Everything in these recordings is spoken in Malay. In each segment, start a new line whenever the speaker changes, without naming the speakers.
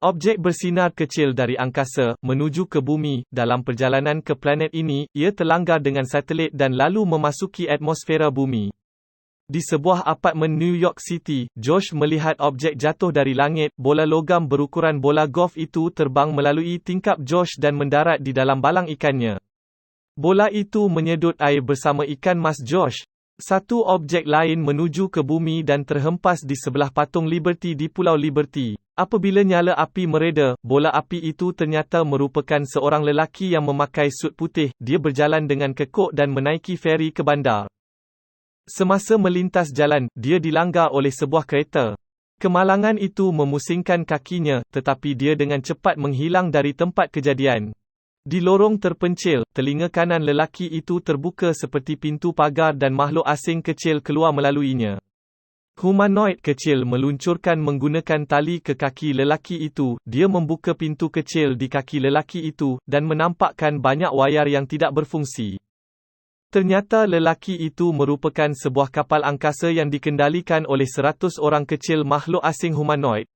Objek bersinar kecil dari angkasa, menuju ke bumi. Dalam perjalanan ke planet ini, ia terlanggar dengan satelit dan lalu memasuki atmosfera bumi. Di sebuah apartmen New York City, Josh melihat objek jatuh dari langit. Bola logam berukuran bola golf itu terbang melalui tingkap Josh dan mendarat di dalam balang ikannya. Bola itu menyedut air bersama ikan mas Josh. Satu objek lain menuju ke bumi dan terhempas di sebelah patung Liberty di Pulau Liberty. Apabila nyala api mereda, bola api itu ternyata merupakan seorang lelaki yang memakai sut putih. Dia berjalan dengan kekok dan menaiki feri ke bandar. Semasa melintas jalan, dia dilanggar oleh sebuah kereta. Kemalangan itu memusingkan kakinya, tetapi dia dengan cepat menghilang dari tempat kejadian. Di lorong terpencil, telinga kanan lelaki itu terbuka seperti pintu pagar dan makhluk asing kecil keluar melaluinya. Humanoid kecil meluncurkan menggunakan tali ke kaki lelaki itu. Dia membuka pintu kecil di kaki lelaki itu, dan menampakkan banyak wayar yang tidak berfungsi. Ternyata lelaki itu merupakan sebuah kapal angkasa yang dikendalikan oleh 100 orang kecil makhluk asing humanoid.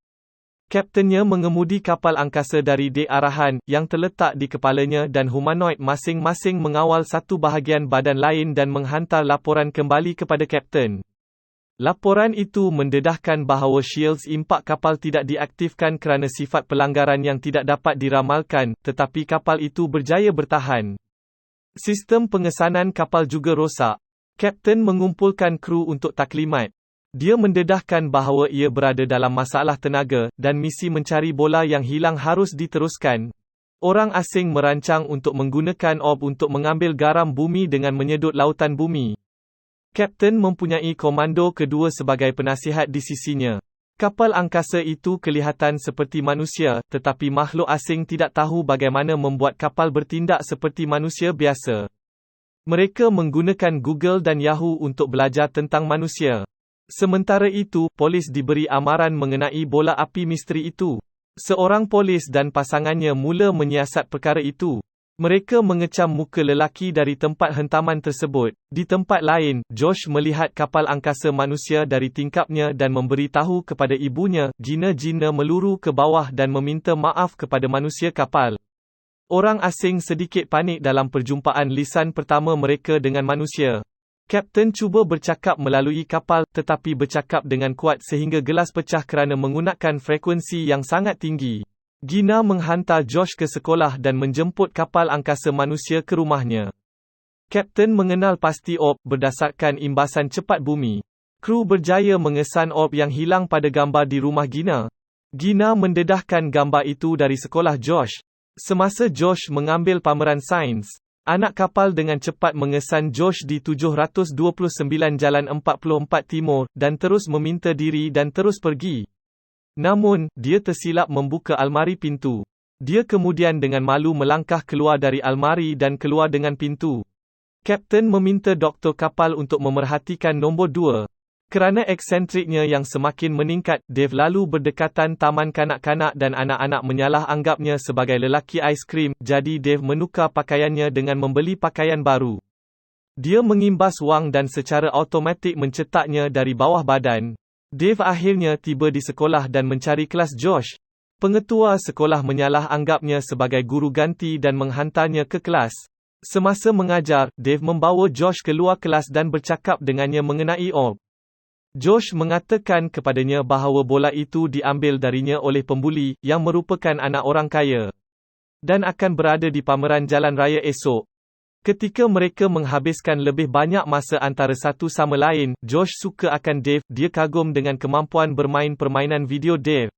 Kaptennya mengemudi kapal angkasa dari dek arahan, yang terletak di kepalanya dan humanoid masing-masing mengawal satu bahagian badan lain dan menghantar laporan kembali kepada kapten. Laporan itu mendedahkan bahawa shields impak kapal tidak diaktifkan kerana sifat pelanggaran yang tidak dapat diramalkan, tetapi kapal itu berjaya bertahan. Sistem pengesanan kapal juga rosak. Kapten mengumpulkan kru untuk taklimat. Dia mendedahkan bahawa ia berada dalam masalah tenaga, dan misi mencari bola yang hilang harus diteruskan. Orang asing merancang untuk menggunakan orb untuk mengambil garam bumi dengan menyedut lautan bumi. Kapten mempunyai komando kedua sebagai penasihat di sisinya. Kapal angkasa itu kelihatan seperti manusia, tetapi makhluk asing tidak tahu bagaimana membuat kapal bertindak seperti manusia biasa. Mereka menggunakan Google dan Yahoo untuk belajar tentang manusia. Sementara itu, polis diberi amaran mengenai bola api misteri itu. Seorang polis dan pasangannya mula menyiasat perkara itu. Mereka mengecam muka lelaki dari tempat hentaman tersebut. Di tempat lain, Josh melihat kapal angkasa manusia dari tingkapnya dan memberi tahu kepada ibunya. Gina meluru ke bawah dan meminta maaf kepada manusia kapal. Orang asing sedikit panik dalam perjumpaan lisan pertama mereka dengan manusia. Kapten cuba bercakap melalui kapal, tetapi bercakap dengan kuat sehingga gelas pecah kerana menggunakan frekuensi yang sangat tinggi. Gina menghantar Josh ke sekolah dan menjemput kapal angkasa manusia ke rumahnya. Kapten mengenal pasti orb berdasarkan imbasan cepat bumi. Kru berjaya mengesan orb yang hilang pada gambar di rumah Gina. Gina mendedahkan gambar itu dari sekolah Josh. Semasa Josh mengambil pameran sains, anak kapal dengan cepat mengesan Josh di 729 Jalan 44 Timur, dan terus meminta diri dan terus pergi. Namun, dia tersilap membuka almari pintu. Dia kemudian dengan malu melangkah keluar dari almari dan keluar dengan pintu. Kapten meminta doktor kapal untuk memerhatikan nombor 2. Kerana eksentriknya yang semakin meningkat, Dave lalu berdekatan taman kanak-kanak dan anak-anak menyalah anggapnya sebagai lelaki aiskrim, jadi Dave menukar pakaiannya dengan membeli pakaian baru. Dia mengimbas wang dan secara automatik mencetaknya dari bawah badan. Dave akhirnya tiba di sekolah dan mencari kelas Josh. Pengetua sekolah menyalah anggapnya sebagai guru ganti dan menghantarnya ke kelas. Semasa mengajar, Dave membawa Josh keluar kelas dan bercakap dengannya mengenai orb. Josh mengatakan kepadanya bahawa bola itu diambil darinya oleh pembuli, yang merupakan anak orang kaya, dan akan berada di pameran jalan raya esok. Ketika mereka menghabiskan lebih banyak masa antara satu sama lain, Josh suka akan Dave. Dia kagum dengan kemampuan bermain permainan video Dave.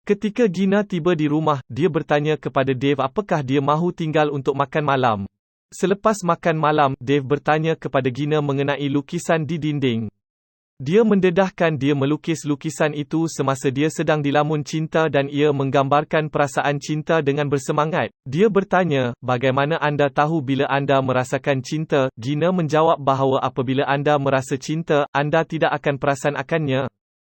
Ketika Gina tiba di rumah, dia bertanya kepada Dave apakah dia mahu tinggal untuk makan malam. Selepas makan malam, Dave bertanya kepada Gina mengenai lukisan di dinding. Dia mendedahkan dia melukis lukisan itu semasa dia sedang dilamun cinta dan ia menggambarkan perasaan cinta dengan bersemangat. Dia bertanya, bagaimana anda tahu bila anda merasakan cinta? Gina menjawab bahawa apabila anda merasa cinta, anda tidak akan perasan akannya.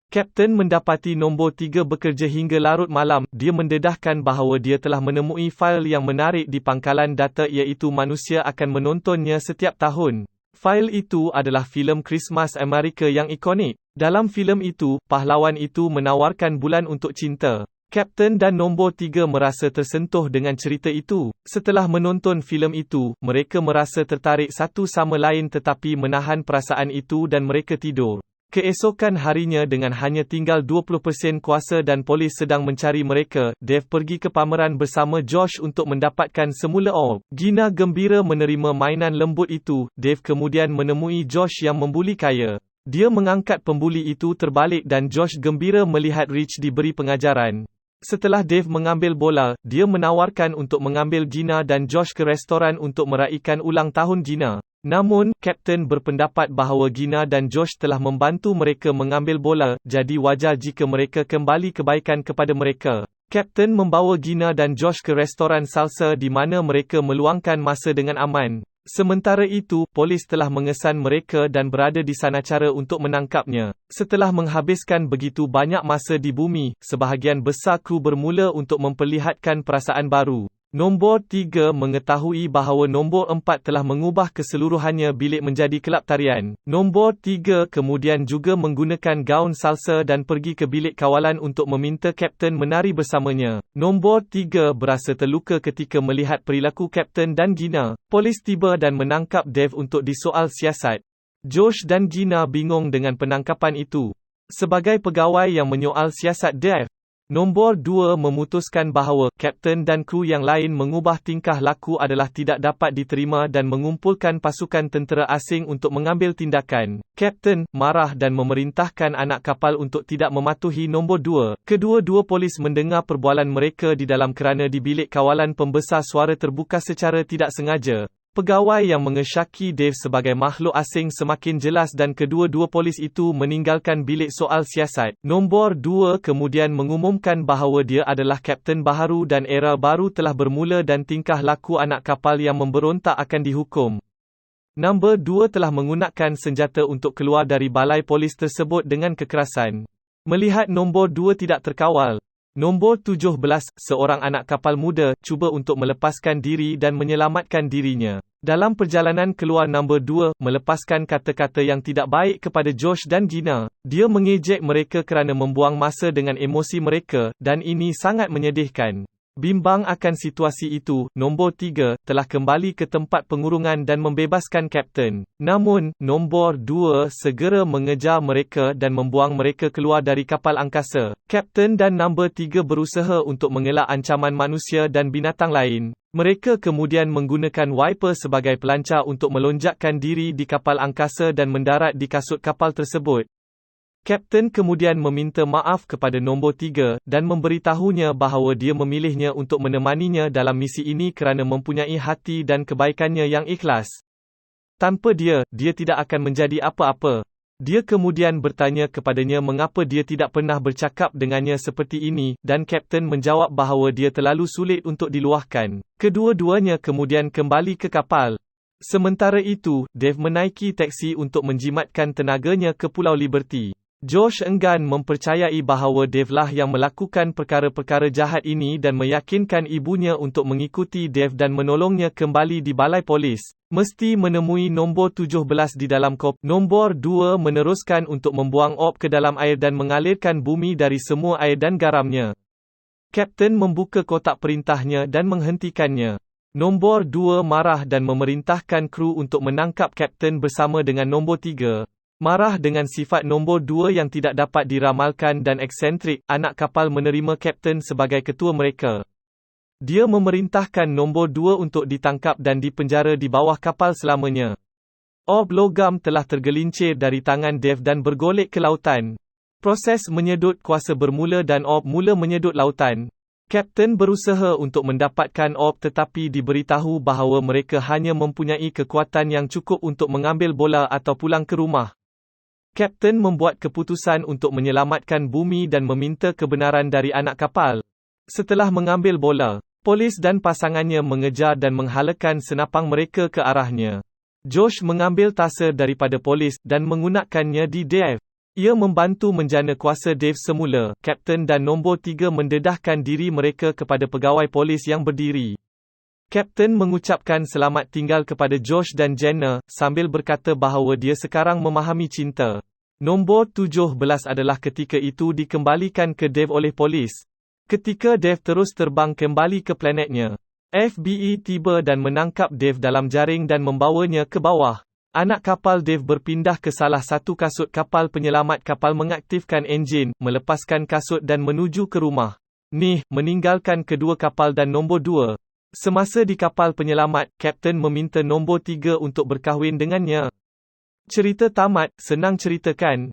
Kapten mendapati nombor 3 bekerja hingga larut malam. Dia mendedahkan bahawa dia telah menemui fail yang menarik di pangkalan data iaitu manusia akan menontonnya setiap tahun. Fail itu adalah filem Christmas Amerika yang ikonik. Dalam filem itu, pahlawan itu menawarkan bulan untuk cinta. Kapten dan nombor 3 merasa tersentuh dengan cerita itu. Setelah menonton filem itu, mereka merasa tertarik satu sama lain tetapi menahan perasaan itu dan mereka tidur. Keesokan harinya dengan hanya tinggal 20% kuasa dan polis sedang mencari mereka, Dave pergi ke pameran bersama Josh untuk mendapatkan semula orb. Gina gembira menerima mainan lembut itu. Dave kemudian menemui Josh yang membuli kaya. Dia mengangkat pembuli itu terbalik dan Josh gembira melihat Rich diberi pengajaran. Setelah Dave mengambil bola, dia menawarkan untuk mengambil Gina dan Josh ke restoran untuk meraihkan ulang tahun Gina. Namun, Kapten berpendapat bahawa Gina dan Josh telah membantu mereka mengambil bola, jadi wajar jika mereka kembali kebaikan kepada mereka. Kapten membawa Gina dan Josh ke restoran salsa di mana mereka meluangkan masa dengan aman. Sementara itu, polis telah mengesan mereka dan berada di sana cara untuk menangkapnya. Setelah menghabiskan begitu banyak masa di bumi, sebahagian besar kru bermula untuk memperlihatkan perasaan baru. Nombor 3 mengetahui bahawa nombor 4 telah mengubah keseluruhannya bilik menjadi kelab tarian. Nombor 3 kemudian juga menggunakan gaun salsa dan pergi ke bilik kawalan untuk meminta Kapten menari bersamanya. Nombor 3 berasa terluka ketika melihat perilaku Kapten dan Gina. Polis tiba dan menangkap Dave untuk disoal siasat. Josh dan Gina bingung dengan penangkapan itu. Sebagai pegawai yang menyoal siasat Dave, Nombor 2 memutuskan bahawa Kapten dan kru yang lain mengubah tingkah laku adalah tidak dapat diterima dan mengumpulkan pasukan tentera asing untuk mengambil tindakan. Kapten marah dan memerintahkan anak kapal untuk tidak mematuhi nombor 2. Kedua-dua polis mendengar perbualan mereka di dalam kerana di bilik kawalan pembesar suara terbuka secara tidak sengaja. Pegawai yang mengesyaki Dave sebagai makhluk asing semakin jelas dan kedua-dua polis itu meninggalkan bilik soal siasat. Nombor 2 kemudian mengumumkan bahawa dia adalah Kapten baharu dan era baru telah bermula dan tingkah laku anak kapal yang memberontak akan dihukum. Nombor 2 telah menggunakan senjata untuk keluar dari balai polis tersebut dengan kekerasan. Melihat nombor 2 tidak terkawal, Nombor 17, seorang anak kapal muda, cuba untuk melepaskan diri dan menyelamatkan dirinya. Dalam perjalanan keluar nombor 2, melepaskan kata-kata yang tidak baik kepada Josh dan Gina. Dia mengejek mereka kerana membuang masa dengan emosi mereka, dan ini sangat menyedihkan. Bimbang akan situasi itu, nombor 3 telah kembali ke tempat pengurungan dan membebaskan Kapten. Namun, nombor 2 segera mengejar mereka dan membuang mereka keluar dari kapal angkasa. Kapten dan nombor 3 berusaha untuk mengelak ancaman manusia dan binatang lain. Mereka kemudian menggunakan wiper sebagai pelancar untuk melonjakkan diri di kapal angkasa dan mendarat di kasut kapal tersebut. Kapten kemudian meminta maaf kepada nombor 3, dan memberitahunya bahawa dia memilihnya untuk menemaninya dalam misi ini kerana mempunyai hati dan kebaikannya yang ikhlas. Tanpa dia, dia tidak akan menjadi apa-apa. Dia kemudian bertanya kepadanya mengapa dia tidak pernah bercakap dengannya seperti ini, dan Kapten menjawab bahawa dia terlalu sulit untuk diluahkan. Kedua-duanya kemudian kembali ke kapal. Sementara itu, Dave menaiki teksi untuk menjimatkan tenaganya ke Pulau Liberty. Josh enggan mempercayai bahawa Dave lah yang melakukan perkara-perkara jahat ini dan meyakinkan ibunya untuk mengikuti Dave dan menolongnya kembali di balai polis. Mesti menemui nombor 17 di dalam kop. Nombor 2 meneruskan untuk membuang orb ke dalam air dan mengalirkan bumi dari semua air dan garamnya. Kapten membuka kotak perintahnya dan menghentikannya. Nombor 2 marah dan memerintahkan kru untuk menangkap Kapten bersama dengan nombor 3. Marah dengan sifat nombor 2 yang tidak dapat diramalkan dan eksentrik, anak kapal menerima Kapten sebagai ketua mereka. Dia memerintahkan nombor 2 untuk ditangkap dan dipenjara di bawah kapal selamanya. Orb logam telah tergelincir dari tangan Dave dan bergolek ke lautan. Proses menyedut kuasa bermula dan orb mula menyedut lautan. Kapten berusaha untuk mendapatkan orb tetapi diberitahu bahawa mereka hanya mempunyai kekuatan yang cukup untuk mengambil bola atau pulang ke rumah. Kapten membuat keputusan untuk menyelamatkan bumi dan meminta kebenaran dari anak kapal. Setelah mengambil bola, polis dan pasangannya mengejar dan menghalakan senapang mereka ke arahnya. Josh mengambil tasa daripada polis dan menggunakannya di Dave. Ia membantu menjana kuasa Dave semula. Kapten dan nombor 3 mendedahkan diri mereka kepada pegawai polis yang berdiri. Kapten mengucapkan selamat tinggal kepada Josh dan Jenna, sambil berkata bahawa dia sekarang memahami cinta. Nombor 17 adalah ketika itu dikembalikan ke Dave oleh polis. Ketika Dave terus terbang kembali ke planetnya, FBI tiba dan menangkap Dave dalam jaring dan membawanya ke bawah. Anak kapal Dave berpindah ke salah satu kasut kapal penyelamat kapal mengaktifkan enjin, melepaskan kasut dan menuju ke rumah. Meninggalkan kedua kapal dan nombor 2. Semasa di kapal penyelamat, Kapten meminta nombor 3 untuk berkahwin dengannya. Cerita tamat, senang cerita kan?